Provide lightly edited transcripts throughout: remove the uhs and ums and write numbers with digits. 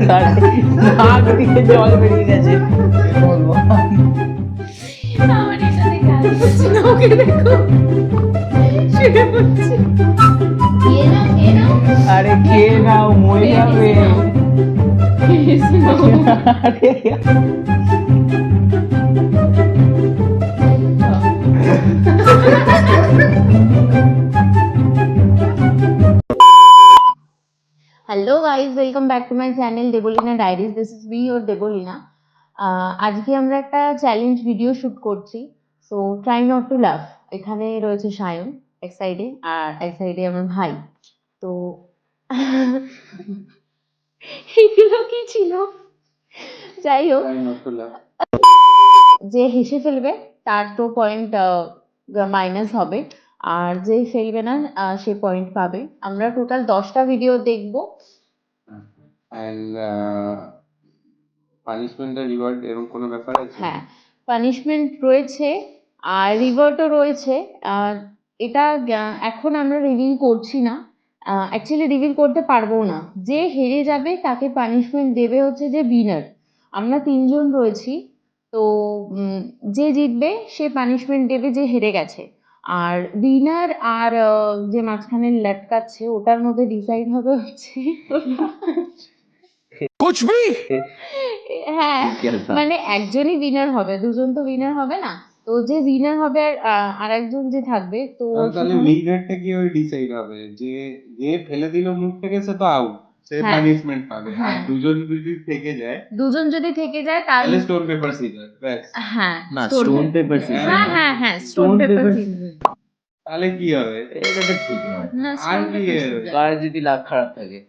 নাক দিয়ে জল বেরিয়ে গেছে। বলবো আমার এটা দেখে আর হচ্ছে না, ওকে দেখো শুয়ে পড়ছে। খেয়ে নাও আরে খেয়ে নাও, মরে যাবে। আরে hello guys, welcome back to my channel Debolina diaries. This is me your Debolina. আজকে আমরা একটা চ্যালেঞ্জ ভিডিও শুট করছি, so try not to laugh. এখানে রয়েছে সায়ন এক সাইডে, আর এক সাইডে আমার ভাই। তো এগুলো কি ছিল? যাই হোক, যে হেসে ফেলবে তার তো পয়েন্ট মাইনাস হবে, আর যে ফেলবে না সে পয়েন্ট পাবে। আমরা টোটাল 10টা ভিডিও দেখবো। and punishment আর রিওয়ার্ড এরকম কোনো ব্যাপার আছে? হ্যাঁ, পানিশমেন্ট রয়েছে আর রিওয়ার্ডও রয়েছে। আর এটা এখন আমরা রিভিল করছি না, অ্যাকচুয়ালি রিভিল করতে পারবো না। যে হেরে যাবে তাকে পানিশমেন্ট দেবে হচ্ছে যে উইনার। আমরা 3জন রয়েছি, তো যে জিতবে সে পানিশমেন্ট দেবে যে হেরে গেছে। আর উইনার আর যে মাঝখানে লটকাচ্ছে ওটার মধ্যে ডিসাইড হবে হচ্ছে कुछ भी হ্যাঁ, মানে একজনই উইনার হবে, দুজন তো উইনার হবে না। তো যে উইনার হবে আর একজন যে থাকবে, তো তাহলে উইনারটা কি ওই ডিসাইড হবে যে যে ফেলে দিল মুখ থেকে সে তো আউট, সে হ্যাঁ। পানিশমেন্ট পাবে। আর হ্যাঁ। দুজন যদি থেকে যায় দুজন যদি থেকে যায় তাহলে তাহলে স্টোন পেপার সিজার ব্যাস। হ্যাঁ, না, স্টোন পেপার সিজার। হ্যাঁ হ্যাঁ হ্যাঁ, স্টোন পেপার তাহলে কি হবে? এটা তো ঠিক নয়। না, আর স্টোন কি পেপার কার যদি লাক খারাপ থাকে,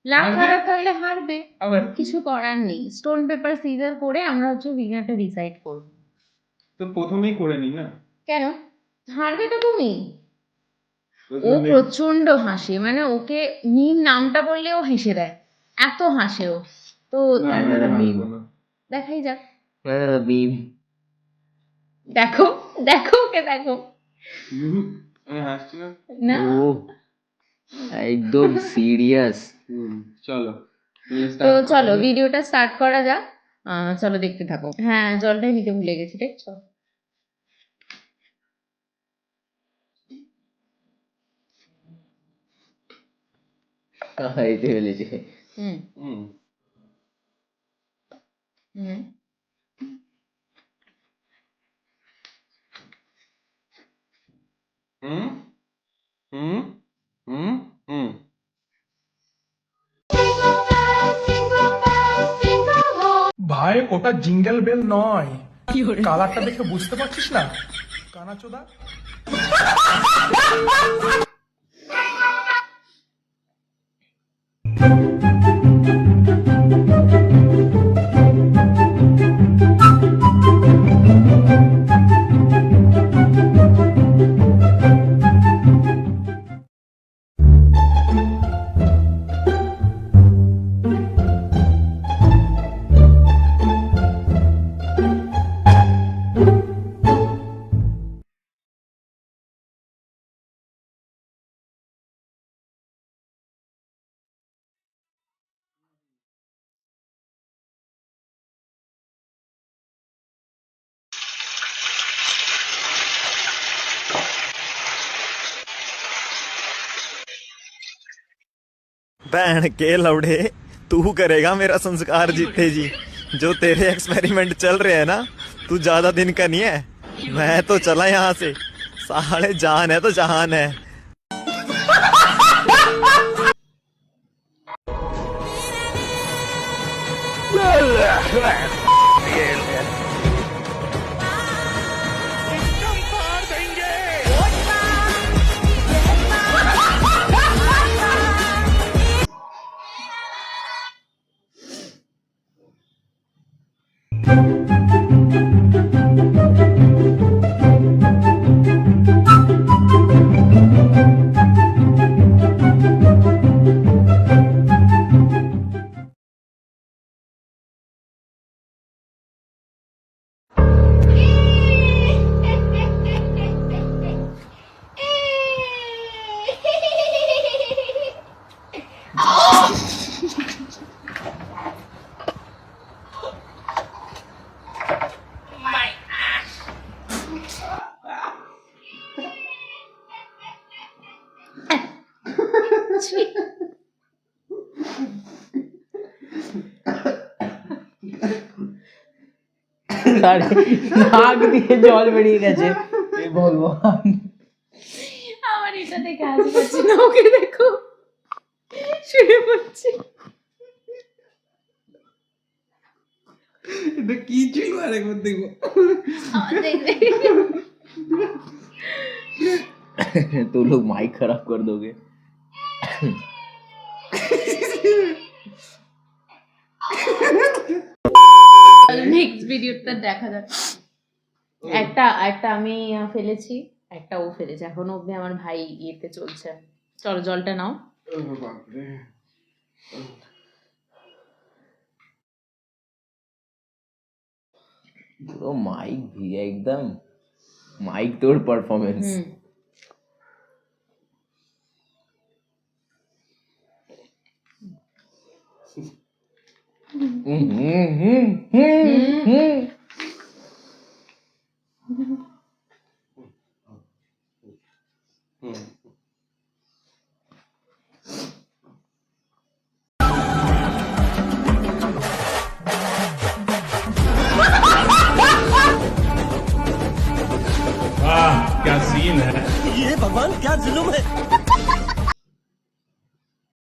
লাখ খারাপ থাকলে হারবে, আবার কিছু করার নেই। স্টোন পেপার সিজার করে আমরা হচ্ছে উইনারটা ডিসাইড করব। তো প্রথমেই করে নি না? কেন হারবে তো তুমি? ও প্রথমে- প্রচন্ড হাসে, মানে ওকে মিম নামটা বললে ও হেসে দেয়, এত হাসে ও। তো না, হ্যাঁ, না, না, মিম। না। দেখাই যাক। বিম। দেখো দেখো, ওকে দেখো। আমি হাসছি না। না, ও একদম সিরিয়াস। চলো তো চলো ভিডিওটা স্টার্ট করা যাক। চলো দেখতে থাকো। হ্যাঁ, জলটাই নিতে ভুলে গেছি, দেখছো? এইতে ফেলেছে। হুম হুম হুম হুম হুম হুম হুম ভাই ওটা জিঙ্গেল বেল নয়, কালারটা দেখে বুঝতে পারছিস না? কানাচোদা। बहन के लौड़े, तू करेगा मेरा संस्कार जीते जी। जो तेरे एक्सपेरिमेंट चल रहे हैं ना, तू ज्यादा दिन का नहीं है। मैं तो चला यहाँ से, साले जान है तो जहान है। বলছি। আরে নাক দিয়ে জল বেরিয়ে গেছে, হে ভগবান। আমার এটা দেখে হাসি পাচ্ছে না, ওকে দেখো শুয়ে পড়ছে। এটা কি ছিল আরেকবার দেখবো। আমার দেখবে तो लोग माइक खराब कर दोगे। নেক্সট ভিডিওটা দেখা যাক। একটা আমি ফেলেছি, একটা ও ফেলেছে, এখনো অব্দি আমার ভাই ইয়েতে চলছে। চলো জলটা নাও। বাপরে, পুরো মাইक भी है एकदम माइक तोड़ परफॉर्मेंस।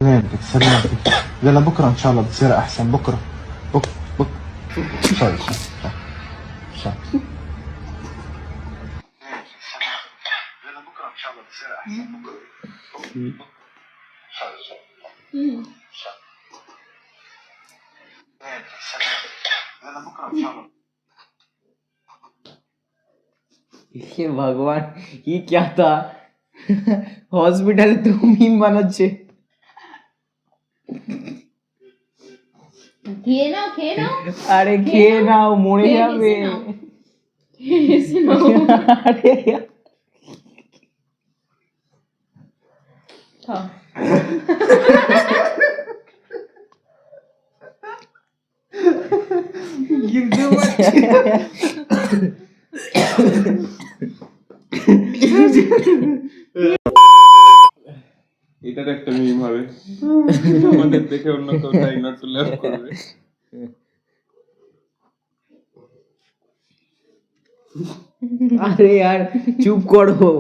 سلامتك سلامتك. يلا بكره ان شاء الله بتصير احسن. بكره بكره سوري سوري. يلا بكره ان شاء الله بتصير احسن. بكره يلا بكره ان شاء الله. ये भगवान, ये क्या था? हॉस्पिटल तो मीम বানাচ্ছে। খেয়ে নাও খেয়ে নাও, আরে খেয়ে নাও, মরে খেয়ে যাবে। এসে নাও। আরে খাও। গিলতে পারছি না। এটার একটা মিম হবে, আমাদের দেখে অন্য কেউ তাই না টু লাভ করবে। আরে यार চুপ করো।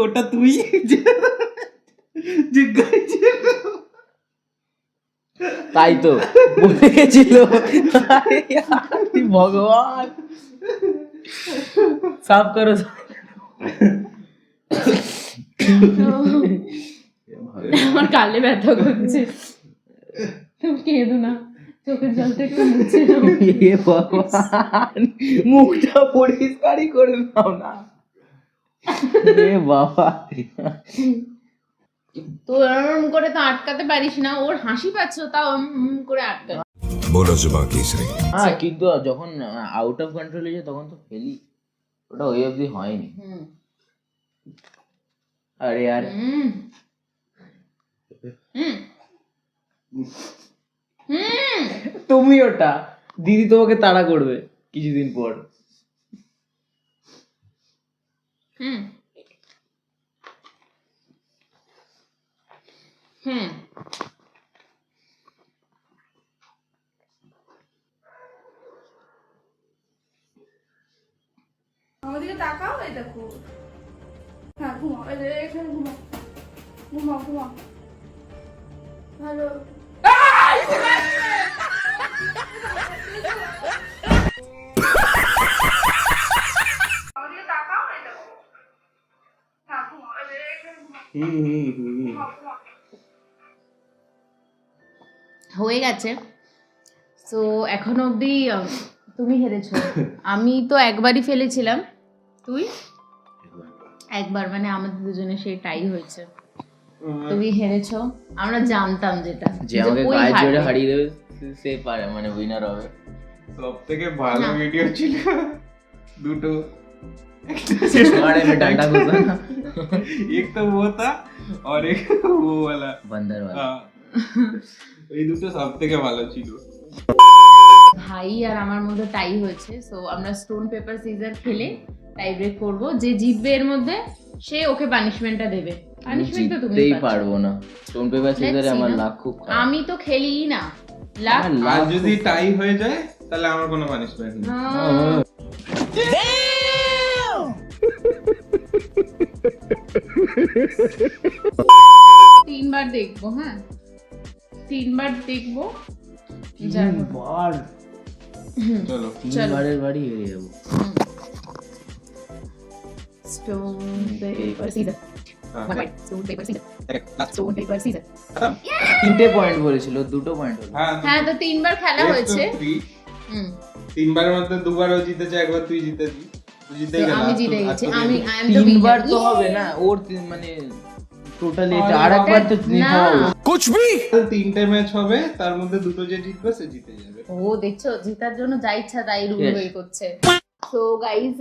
ওটা তুই তাই তো বলে গেছিল। আরে ভগবান, সাফ করো। আমার কালে ব্যথা করছে, তুমি কেঁদো না, চোখের জলটা একটু মুছে নাও। এ ভগবান, মুখটা পরিষ্কারই করে দাও না। এ বাবা, তো এরকম করে তো আটকাতে পারিস না, ওর হাসি পাচ্ছে তাও করে আটকা। बोलो जुबान केसरी। হ্যাঁ কিন্তু যখন আউট অফ কন্ট্রোল হয়ে যায় তখন তো ফেলি, ওটা ওই অবধি হয়নি। আরে यार তুমি ওটা, দিদি তোমাকে তাড়া করবে কিছুদিন পর। আমাদেরকে তাকাও, এই দেখো হ্যাঁ ঘুমাও, এখানে ঘুমাও, ঘুমাও ঘুমাও, ভালো। হয়ে গেছে। সো এখনো অবধি তুমি হেরেছো। আমি তো একবারই ফেলেছিলাম, তুই একবার, মানে আমাদের দুজনে সেই টাই হয়েছে। তুমি হেরেছো, আমরা জানতাম যেটা যে আমাকে ওই গায়ে জোরে হারবে। হারিয়ে দেবে সে পারে, মানে উইনার হবে। সব থেকে ভালো না। ভিডিও ছিল দুটো, मारे में डंडा घुसा ना, एक तो वो था और एक वो वाला। बंदर वाला। हाँ, এই দুটো সব থেকে ভালো ছিল। ভাই আর আমার মধ্যে টাই হয়েছে। সো আমরা স্টোন পেপার সিজার খেলে টাই ব্রেক করব। যে জিতবে এর মধ্যে সে ওকে পানিশমেন্টটা দেবে। পানিশমেন্ট তো তুমি জিততেই পারবো না, স্টোন পেপার সিজারে see আমার না। লাক খুব খারাপ। আমি তো খেলিই না লাক। আর যদি টাই হয়ে যায় তাহলে আমার কোনো পানিশমেন্ট নেই। তিনবার দেখবো, হ্যাঁ 3বার দেখবো। তিনবার, চলো তিনবারের বাড়ি হেরে যাবো। Stone paper scissor, stone paper scissor, হ্যাঁ, স্টোন পেপার সিজার। 3টে পয়েন্ট বলেছিল, 2টো পয়েন্ট হলো। হ্যাঁ তো 3বার খেলা Best of হয়েছে। three। হুম, তিনবারের মধ্যে দুবার ও জিতেছে, একবার তুই জিতেছিস। তুই জিতেই তো গেল। আমি আর জিতে তো- আর গেছি। তো আমি জিতে- আই এম দ্য তিনবার উইনার। তো হবে না ওর, মানে টোটালি এটা আরেকবার তো না। হওয়া তিনটে ম্যাচ হবে, তার মধ্যে দুটো যে জিতবে সে জিতে যাবে। ও দেখছো, জেতার জন্য যা ইচ্ছা তাই রুল Yes. হয়ে করছে। সো গাইজ,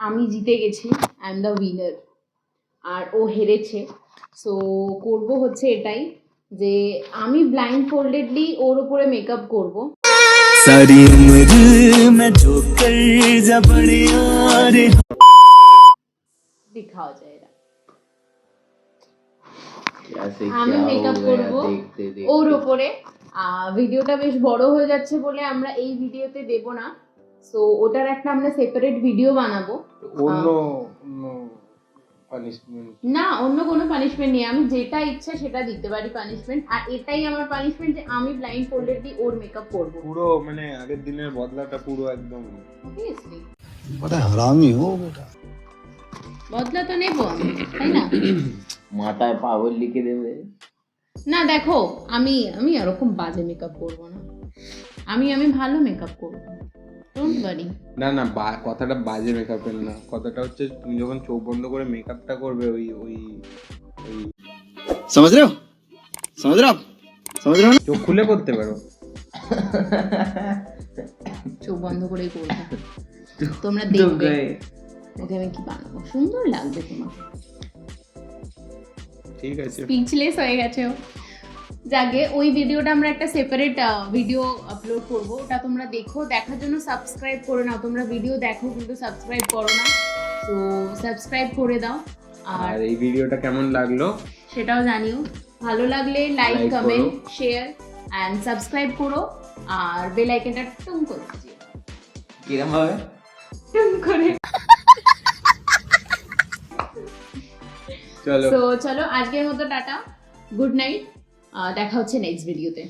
আমি জিতে গেছি, আই এম দ্য উইনার, আর ও হেরেছে। সো করব হচ্ছে এটাই যে আমি ব্লাইন্ড ফোল্ডেডলি ওর উপরে মেকআপ করব। सारी उम्र मैं जो कर जा बड़े यारे দেখাও যায় এরা। ऐसे আমি क्या মেকআপ हो করব गया देखते देखते। ওর উপরে। ভিডিওটা বেশ বড় হয়ে যাচ্ছে বলে আমরা এই ভিডিওতে দেব না। সো ওটার একটা আমরা সেপারেট ভিডিও বানাবো। অন্য পানিশমেন্ট না, অন্য কোনো পানিশমেন্ট নেই, আমি যেটা ইচ্ছা সেটা দিতে পারি পানিশমেন্ট। আর এটাই আমার পানিশমেন্ট যে আমি ব্লাইন্ড ফোল্ডেডলি ওর মেকআপ করব। পুরো, মানে আগের দিনের বদলাটা পুরো একদম। অবভিয়াসলি बड़ा हरामी हो बेटा। বদলা তো নেবো আমি, তাই না? মাথায় পাগল লিখে দেবে। না দেখো, আমি আমি এরকম বাজে মেকআপ করব না, আমি ভালো মেকআপ করব, ডোন্ট ওয়ারি। না না, কথাটা বাজে মেকআপের না, কথাটা হচ্ছে তুমি যখন চোখ বন্ধ করে মেকআপটা করবে ওই ওই ওই समझ रहे हो समझ रहे हो आप समझ रहे हो ना? চোখ খুলে করতে পারো। চোখ বন্ধ করেই করবো, তোমরা দেখবে ওকে আমি কি বানাবো, সুন্দর লাগবে তোমাকে। ঠিক আছে, স্পিচলেস হয়ে গেছে ও। যাকে ওই ভিডিওটা আমরা একটা সেপারেট ভিডিও আপলোড করব, ওটা তোমরা দেখো। দেখার জন্য সাবস্ক্রাইব করে নাও। তোমরা ভিডিও দেখো কিন্তু সাবস্ক্রাইব করো না, তো সাবস্ক্রাইব করে দাও। আর আর এই ভিডিওটা কেমন লাগলো সেটাও জানিও। ভালো লাগলে লাইক, Like কমেন্ট, করো। শেয়ার অ্যান্ড সাবস্ক্রাইব করো। আর বেল আইকনটা টুং করে দিও, কিরম ভাবে টুং করে। চলো তো চলো আজকের মতো টাটা, গুড নাইট। দেখা হচ্ছে নেক্সট ভিডিওতে।